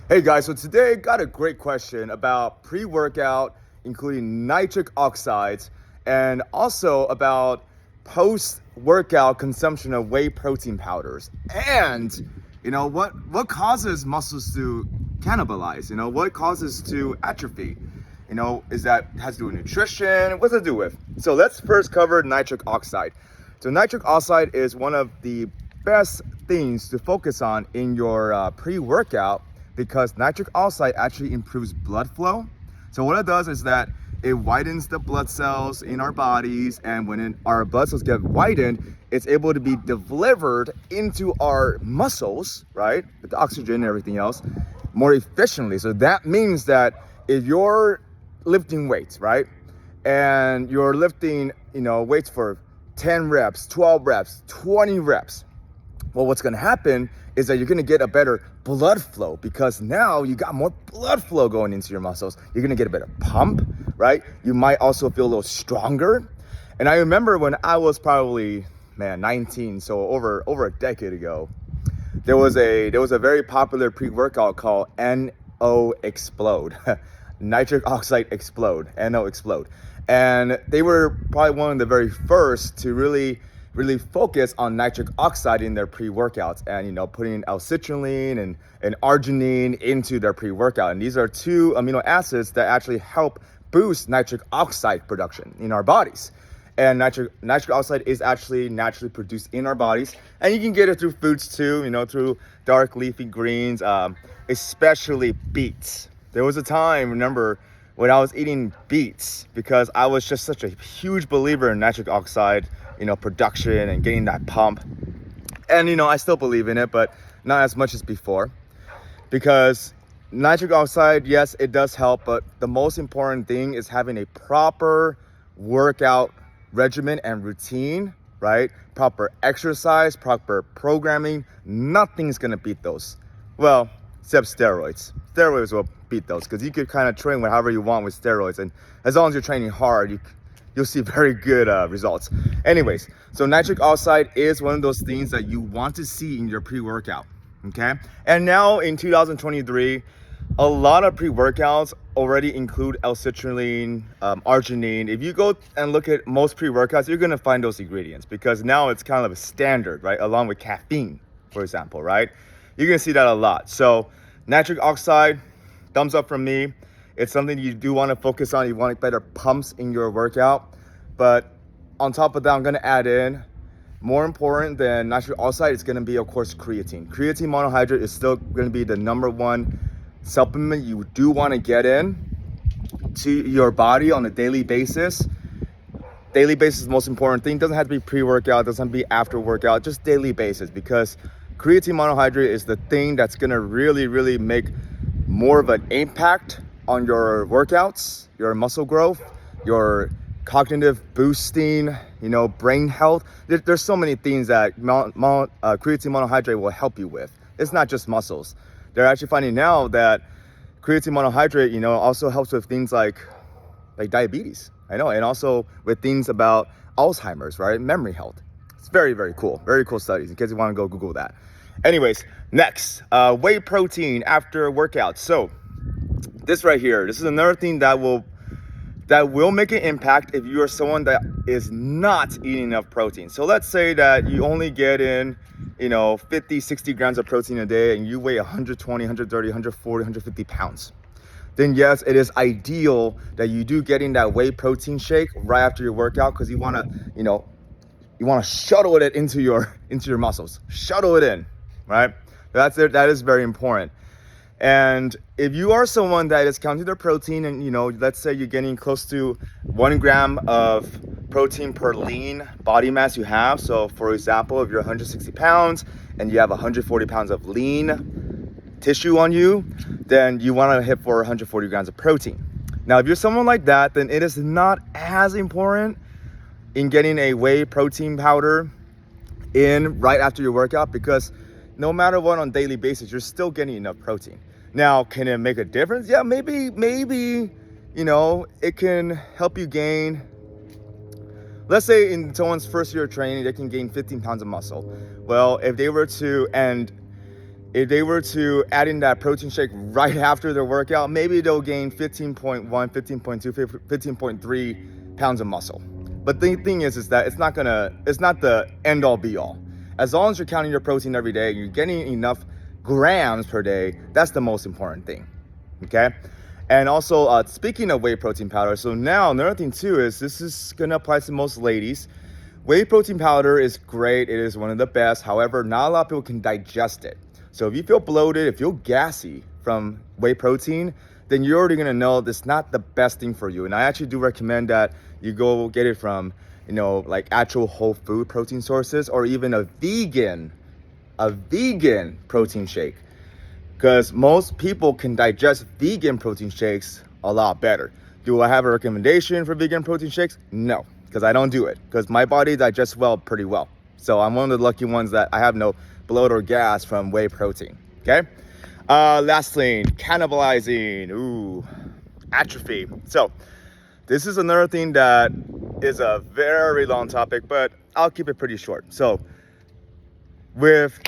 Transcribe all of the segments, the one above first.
Hey guys, so today I got a great question about pre-workout, including nitric oxides, and also about post-workout consumption of whey protein powders. And what causes muscles to cannibalize? What causes to atrophy? Is that has to do with nutrition? What's it do with? So let's first cover nitric oxide. So nitric oxide is one of the best things to focus on in your pre-workout because nitric oxide actually improves blood flow. So what it does is that it widens the blood cells in our bodies, and when our blood cells get widened, it's able to be delivered into our muscles, right, with the oxygen and everything else, more efficiently. So that means that if you're lifting weights, right, and you're lifting, weights for 10 reps, 12 reps, 20 reps, well, what's going to happen is that you're going to get a better blood flow because now you got more blood flow going into your muscles. You're going to get a better pump, right? You might also feel a little stronger. And I remember when I was probably 19, so over a decade ago, there was a very popular pre-workout called NO Explode, nitric oxide explode, NO Explode. And they were probably one of the very first to really focus on nitric oxide in their pre-workouts and putting L-citrulline and arginine into their pre-workout. And these are two amino acids that actually help boost nitric oxide production in our bodies. And nitric oxide is actually naturally produced in our bodies, and you can get it through foods too, through dark leafy greens, especially beets. There was a time, remember, when I was eating beets because I was just such a huge believer in nitric oxide production and getting that pump. And I still believe in it, but not as much as before, because nitric oxide, yes, it does help, but the most important thing is having a proper workout regimen and routine, right? Proper exercise, proper programming. Nothing's gonna beat those. Well, except steroids. Steroids will beat those because you could kind of train however you want with steroids, and as long as you're training hard, you'll see very good results. Anyways, so nitric oxide is one of those things that you want to see in your pre-workout, okay? And now in 2023, a lot of pre-workouts already include L-citrulline, arginine. If you go and look at most pre-workouts, you're gonna find those ingredients because now it's kind of a standard, right? Along with caffeine, for example, right? You're gonna see that a lot. So nitric oxide, thumbs up from me. It's something you do want to focus on. You want better pumps in your workout. But on top of that, I'm going to add in, more important than nitric oxide, it's going to be, of course, creatine. Creatine monohydrate is still going to be the number one supplement you do want to get in to your body on a daily basis. Daily basis is the most important thing. It doesn't have to be pre-workout, doesn't have to be after workout, just daily basis, because creatine monohydrate is the thing that's going to really make more of an impact on your workouts, your muscle growth, your cognitive boosting, brain health. There's so many things that creatine monohydrate will help you with. It's not just muscles. They're actually finding now that creatine monohydrate, also helps with things like diabetes. I know, and also with things about Alzheimer's, right? Memory health. It's very cool. Very cool studies in case you want to go Google that. Anyways, next, whey protein after workout. So this right here, this is another thing that will make an impact if you are someone that is not eating enough protein. So let's say that you only get in 50, 60 grams of protein a day and you weigh 120, 130, 140, 150 pounds. Then yes, it is ideal that you do get in that whey protein shake right after your workout, because you want to shuttle it into your muscles, shuttle it in, right? That is very important. And if you are someone that is counting their protein and let's say you're getting close to 1 gram of protein per lean body mass you have. So for example, if you're 160 pounds and you have 140 pounds of lean tissue on you, then you want to hit for 140 grams of protein. Now, if you're someone like that, then it is not as important in getting a whey protein powder in right after your workout, because no matter what, on a daily basis, you're still getting enough protein. Now, can it make a difference? Yeah, maybe, it can help you gain, let's say in someone's first year of training, they can gain 15 pounds of muscle. Well, if they were to, and if they were to add in that protein shake right after their workout, maybe they'll gain 15.1, 15.2, 15.3 pounds of muscle. But the thing is that it's not the end all be all. As long as you're counting your protein every day, you're getting enough grams per day, that's the most important thing, okay? And also, speaking of whey protein powder, so now another thing too is this is gonna apply to most ladies. Whey protein powder is great, it is one of the best. However, not a lot of people can digest it. So if you feel bloated, if you feel gassy from whey protein, then you're already gonna know that's not the best thing for you. And I actually do recommend that you go get it from, like actual whole food protein sources, or even a vegan protein shake. Because most people can digest vegan protein shakes a lot better. Do I have a recommendation for vegan protein shakes? No, because I don't do it. Because my body digests pretty well. So I'm one of the lucky ones that I have no bloat or gas from whey protein, okay? Last thing, cannibalizing, atrophy. So this is another thing that is a very long topic, but I'll keep it pretty short. So with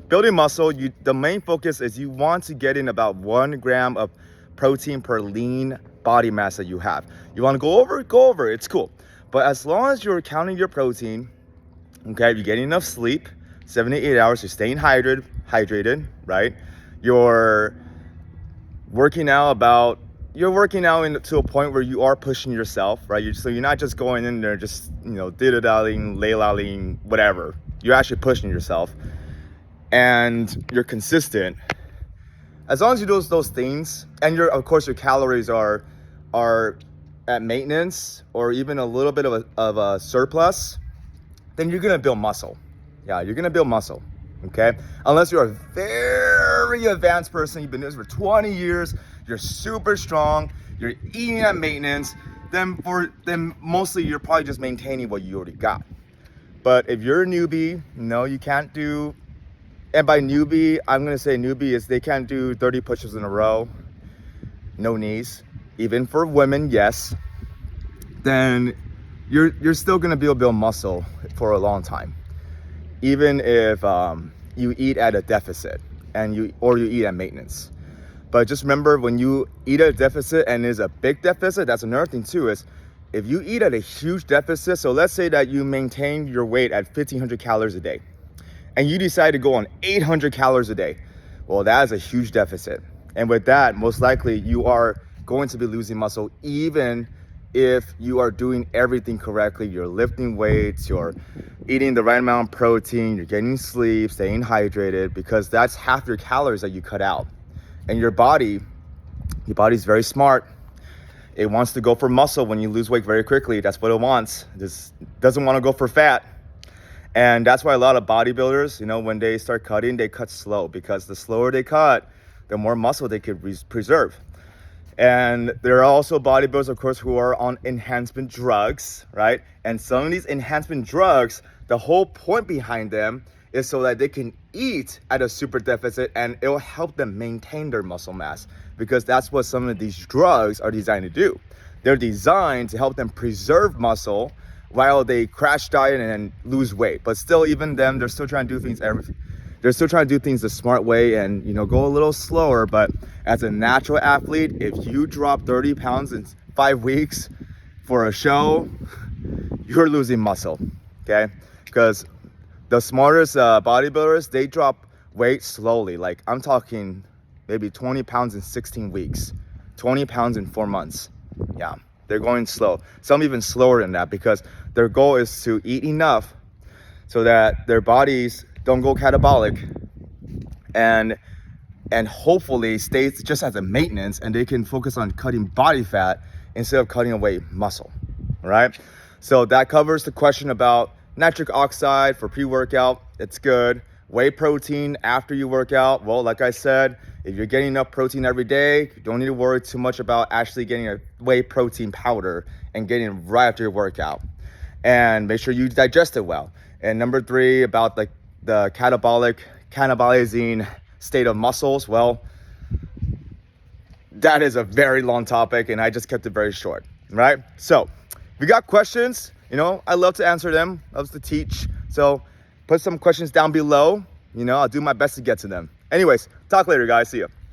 building muscle, the main focus is you want to get in about 1 gram of protein per lean body mass that you have. You want to go over, it's cool. But as long as you're counting your protein, okay, you're getting enough sleep, 7 to 8 hours, you're staying hydrated, right? You're working out to a point where you are pushing yourself, right? So you're not just going in there just, diddle-dallying, lay-lallying, whatever. You're actually pushing yourself and you're consistent. As long as you do those things, and of course your calories are at maintenance or even a little bit of a surplus, then you're gonna build muscle. Yeah, you're gonna build muscle, okay? Unless you're a very advanced person, you've been doing this for 20 years, you're super strong, you're eating at maintenance, then mostly you're probably just maintaining what you already got. But if you're a newbie, you can't do, and by newbie, I'm gonna say newbie is they can't do 30 push-ups in a row, no knees, even for women, yes, then you're still gonna be able to build muscle for a long time. Even if you eat at a deficit or you eat at maintenance. But just remember, when you eat at a deficit and there's a big deficit, that's another thing too, is if you eat at a huge deficit, so let's say that you maintain your weight at 1,500 calories a day, and you decide to go on 800 calories a day, well, that is a huge deficit. And with that, most likely you are going to be losing muscle even if you are doing everything correctly. You're lifting weights, you're eating the right amount of protein, you're getting sleep, staying hydrated, because that's half your calories that you cut out. And your body's very smart. It wants to go for muscle when you lose weight very quickly. That's what it wants. It just doesn't want to go for fat. And that's why a lot of bodybuilders, when they start cutting, they cut slow, because the slower they cut, the more muscle they could preserve. And there are also bodybuilders, of course, who are on enhancement drugs, right? And some of these enhancement drugs, the whole point behind them is so that they can eat at a super deficit and it will help them maintain their muscle mass, because that's what some of these drugs are designed to do. They're designed to help them preserve muscle while they crash diet and lose weight. But still, even them, they're still trying to do things the smart way and go a little slower. But as a natural athlete, if you drop 30 pounds in 5 weeks for a show, you're losing muscle, okay? Because the smartest bodybuilders, they drop weight slowly. Like, I'm talking maybe 20 pounds in 16 weeks, 20 pounds in 4 months. Yeah, they're going slow. Some even slower than that, because their goal is to eat enough so that their bodies don't go catabolic and hopefully stays just as a maintenance, and they can focus on cutting body fat instead of cutting away muscle, all right? So that covers the question about nitric oxide for pre-workout. It's good. Whey protein after you work out. Well, like I said, if you're getting enough protein every day, you don't need to worry too much about actually getting a whey protein powder and getting it right after your workout. And make sure you digest it well. And number 3, about the cannibalizing state of muscles. Well, that is a very long topic, and I just kept it very short, right? So if you got questions, I love to answer them, love to teach. So put some questions down below, I'll do my best to get to them. Anyways, talk later, guys. See ya.